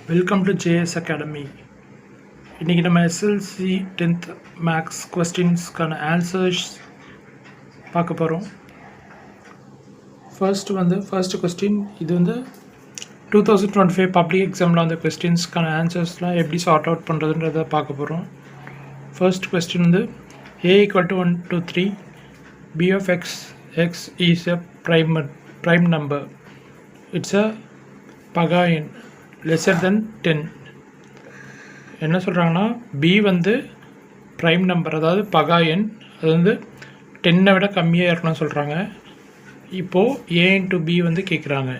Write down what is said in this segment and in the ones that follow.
Welcome to JS academy. இன்றைக்கி நம்ம SLC 10th maths கொஸ்டின்ஸ்க்கான answers பார்க்க போகிறோம். ஃபர்ஸ்ட் கொஸ்டின் இது 2025 பப்ளிக் எக்ஸாமில் வந்த கொஸ்டின்ஸ்க்கான ஆன்சர்ஸ்லாம் எப்படி சார்ட் அவுட் பண்ணுறதுன்றதை பார்க்க போகிறோம். First question A = 1 to 3 B of x is a prime number. It's a பகாயன் lesser than 10. என்ன சொல்கிறாங்கன்னா B ப்ரைம் நம்பர், அதாவது பகாயன், அது 10 விட கம்மியாக இருக்கணும்னு சொல்கிறாங்க. இப்போது A into B கேட்குறாங்க.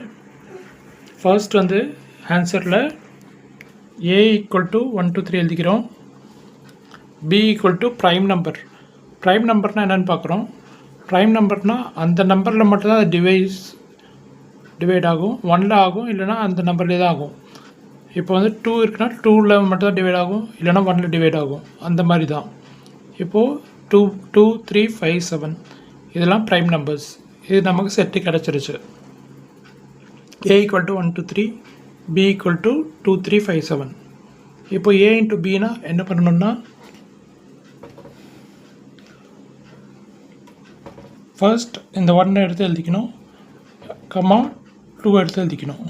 ஃபர்ஸ்ட் ஆன்சரில் A = 1 to 3 எழுதிக்கிறோம். B = prime number. ப்ரைம் நம்பர்னால் என்னென்னு பார்க்குறோம். ப்ரைம் நம்பர்னால் அந்த நம்பரில் மட்டும்தான் அது டிவைட் ஆகும், 1ல் ஆகும், இல்லைனா அந்த நம்பர்லேயே தான் ஆகும். இப்போ 2 இருக்குன்னா 2ல் மட்டும் தான் டிவைட் ஆகும், இல்லைனா 1ல் டிவைட் ஆகும், அந்த மாதிரி தான். இப்போது 2, 3, 5, 7 இதெல்லாம் ப்ரைம் நம்பர்ஸ். இது நமக்கு செட்டு கிடச்சிருச்சு. A = 1 to 3 B = 2, 3, 5, 7. இப்போ A into Bனா என்ன பண்ணணும்னா, ஃபர்ஸ்ட் இந்த 1 எடுத்து எழுதிக்கணும், கமா 2 எடுத்து எழுதிக்கணும்.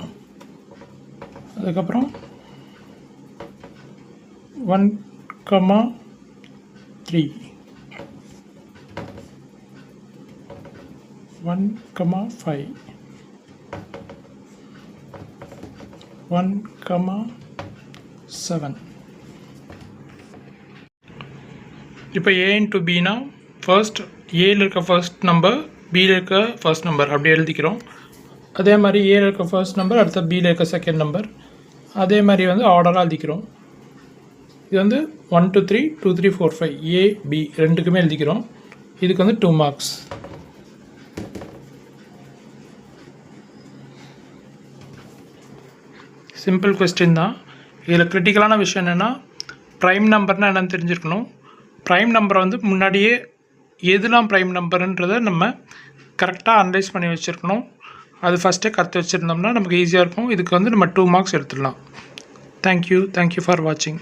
அதுக்கப்புறம் 1, 3 1, 5 1, 7. இப்போ A into Bனா ஃபர்ஸ்ட் ஏல இருக்க ஃபர்ஸ்ட் நம்பர், பியில் இருக்க ஃபர்ஸ்ட் நம்பர் அப்படி எழுதிக்கிறோம். அதே மாதிரி ஏல இருக்க ஃபர்ஸ்ட் நம்பர், அடுத்த பியில் இருக்க செகண்ட் நம்பர், அதே மாதிரி ஆர்டராக எழுதிக்கிறோம். இது 1 to 3, 2, 3, 4, 5 A B ரெண்டுக்குமே எழுதிக்கிறோம். இதுக்கு 2 மார்க்ஸ். சிம்பிள் கொஸ்டின் தான். இதில் கிரிட்டிக்கலான விஷயம் என்னென்னா, ப்ரைம் நம்பர்னால் என்னென்னு தெரிஞ்சிருக்கணும். ப்ரைம் நம்பரை முன்னாடியே எதுலாம் ப்ரைம் நம்பருன்றதை நம்ம கரெக்டாக அனலைஸ் பண்ணி வச்சுருக்கணும். அது ஃபஸ்ட்டே கற்று வச்சுருந்தோம்னா நமக்கு ஈஸியாக இருக்கும். இதுக்கு நம்ம 2 மார்க்ஸ் எடுத்துடலாம். தேங்க்யூ ஃபார் வாட்சிங்.